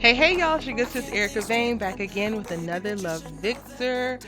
Hey y'all, it's your good sis Erica Vane back again with another Love Victor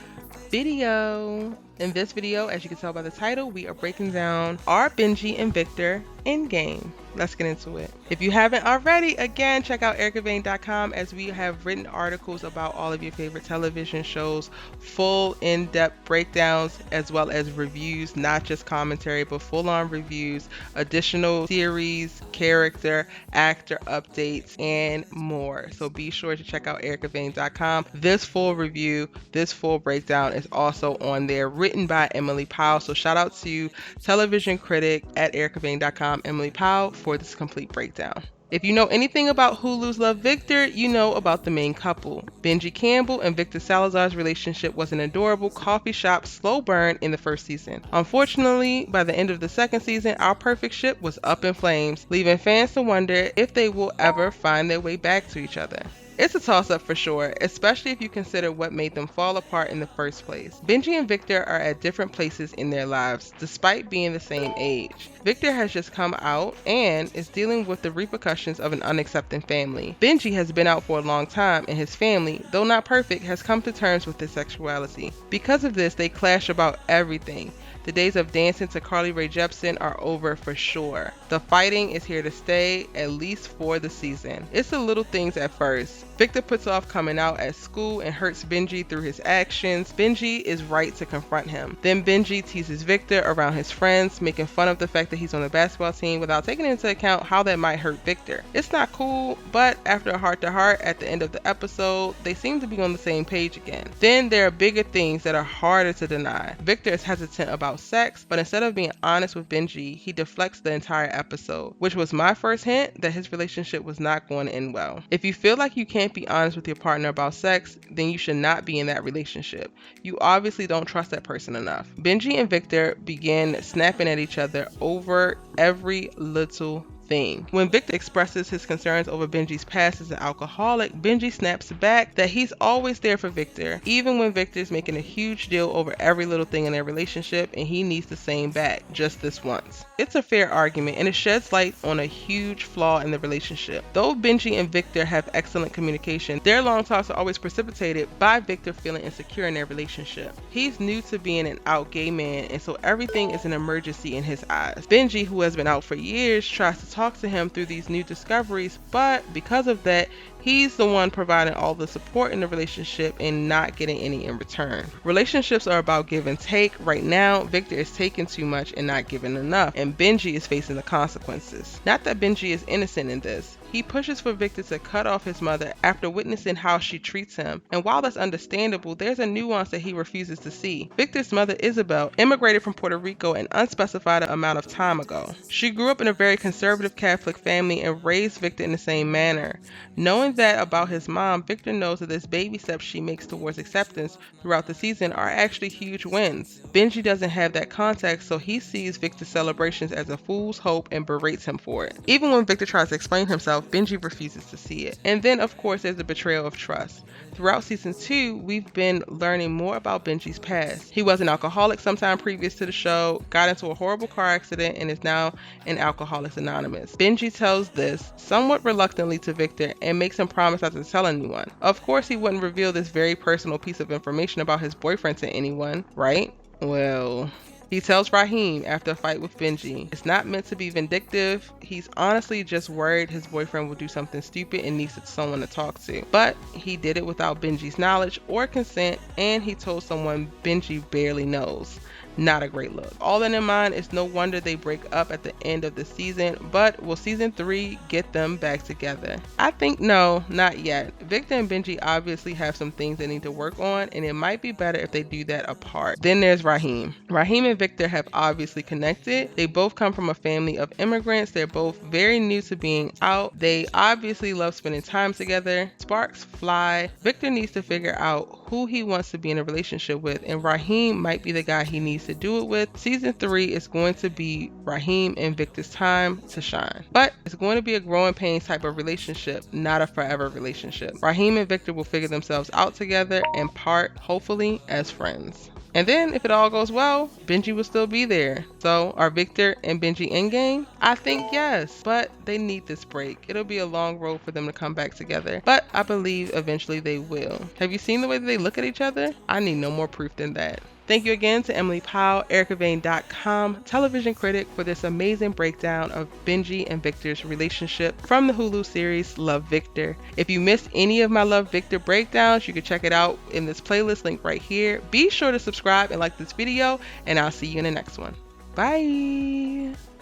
video. In this video, as you can tell by the title, we are breaking down our Benji and Victor endgame. Let's get into it. If you haven't already, again, check out ericavane.com as we have written articles about all of your favorite television shows, full in-depth breakdowns, as well as reviews, not just commentary, but full-on reviews, additional series, character, actor updates, and more. So be sure to check out ericavane.com. This full review, this full breakdown is also on there, written by Emily Powell. So shout out to television critic at ericavane.com, Emily Powell, for this complete breakdown. If you know anything about Hulu's Love Victor, you know about the main couple. Benji Campbell and Victor Salazar's relationship was an adorable coffee shop slow burn in the first season. Unfortunately, by the end of the second season, our perfect ship was up in flames, leaving fans to wonder if they will ever find their way back to each other. It's a toss-up for sure, especially if you consider what made them fall apart in the first place. Benji and Victor are at different places in their lives, despite being the same age. Victor has just come out and is dealing with the repercussions of an unaccepting family. Benji has been out for a long time, and his family, though not perfect, has come to terms with his sexuality. Because of this, they clash about everything. The days of dancing to Carly Rae Jepsen are over for sure. The fighting is here to stay, at least for the season. It's the little things at first. Victor puts off coming out at school and hurts Benji through his actions. Benji is right to confront him. Then Benji teases Victor around his friends, making fun of the fact that he's on the basketball team without taking into account how that might hurt Victor. It's not cool, but after a heart-to-heart at the end of the episode, they seem to be on the same page again. Then there are bigger things that are harder to deny. Victor is hesitant about sex, but instead of being honest with Benji, he deflects the entire episode, which was my first hint that his relationship was not going to end well. If you feel like you can't be honest with your partner about sex, then you should not be in that relationship. You obviously don't trust that person enough. Benji and Victor begin snapping at each other over every little thing. When Victor expresses his concerns over Benji's past as an alcoholic, Benji snaps back that he's always there for Victor, even when Victor's making a huge deal over every little thing in their relationship and he needs the same back, just this once. It's a fair argument and it sheds light on a huge flaw in the relationship. Though Benji and Victor have excellent communication, their long talks are always precipitated by Victor feeling insecure in their relationship. He's new to being an out gay man, and so everything is an emergency in his eyes. Benji, who has been out for years, tries to talk to him through these new discoveries, but because of that, he's the one providing all the support in the relationship and not getting any in return. Relationships are about give and take. Right now, Victor is taking too much and not giving enough, and Benji is facing the consequences. Not that Benji is innocent in this. He pushes for Victor to cut off his mother after witnessing how she treats him, and while that's understandable, there's a nuance that he refuses to see. Victor's mother, Isabel, immigrated from Puerto Rico an unspecified amount of time ago. She grew up in a very conservative Catholic family and raised Victor in the same manner. Knowing that about his mom, Victor knows that this baby steps she makes towards acceptance throughout the season are actually huge wins. Benji doesn't have that context, so he sees Victor's celebrations as a fool's hope and berates him for it. Even when Victor tries to explain himself, Benji refuses to see it. And then, of course, there's the betrayal of trust. Throughout season 2, we've been learning more about Benji's past. He was an alcoholic sometime previous to the show, got into a horrible car accident, and is now in Alcoholics Anonymous. Benji tells this somewhat reluctantly to Victor and makes him promise not to tell anyone. Of course, he wouldn't reveal this very personal piece of information about his boyfriend to anyone, right? Well, he tells Raheem after a fight with Benji. It's not meant to be vindictive. He's honestly just worried his boyfriend will do something stupid and needs someone to talk to. But he did it without Benji's knowledge or consent, and he told someone Benji barely knows. Not a great look. All that in mind, it's no wonder they break up at the end of the season, but will season 3 get them back together? I think no, not yet. Victor and Benji obviously have some things they need to work on, and it might be better if they do that apart. Then there's Raheem. Raheem and Victor have obviously connected. They both come from a family of immigrants. They're both very new to being out. They obviously love spending time together. Sparks fly. Victor needs to figure out who he wants to be in a relationship with, and Raheem might be the guy he needs to do it with. Season 3 is going to be Raheem and Victor's time to shine. But it's going to be a growing pains type of relationship, not a forever relationship. Raheem and Victor will figure themselves out together and part, hopefully, as friends. And then, if it all goes well, Benji will still be there. So, are Victor and Benji endgame? I think yes, but they need this break. It'll be a long road for them to come back together, but I believe eventually they will. Have you seen the way that they look at each other? I need no more proof than that. Thank you again to Emily Powell, EricaVane.com, television critic, for this amazing breakdown of Benji and Victor's relationship from the Hulu series Love, Victor. If you missed any of my Love, Victor breakdowns, you can check it out in this playlist link right here. Be sure to subscribe and like this video, and I'll see you in the next one. Bye!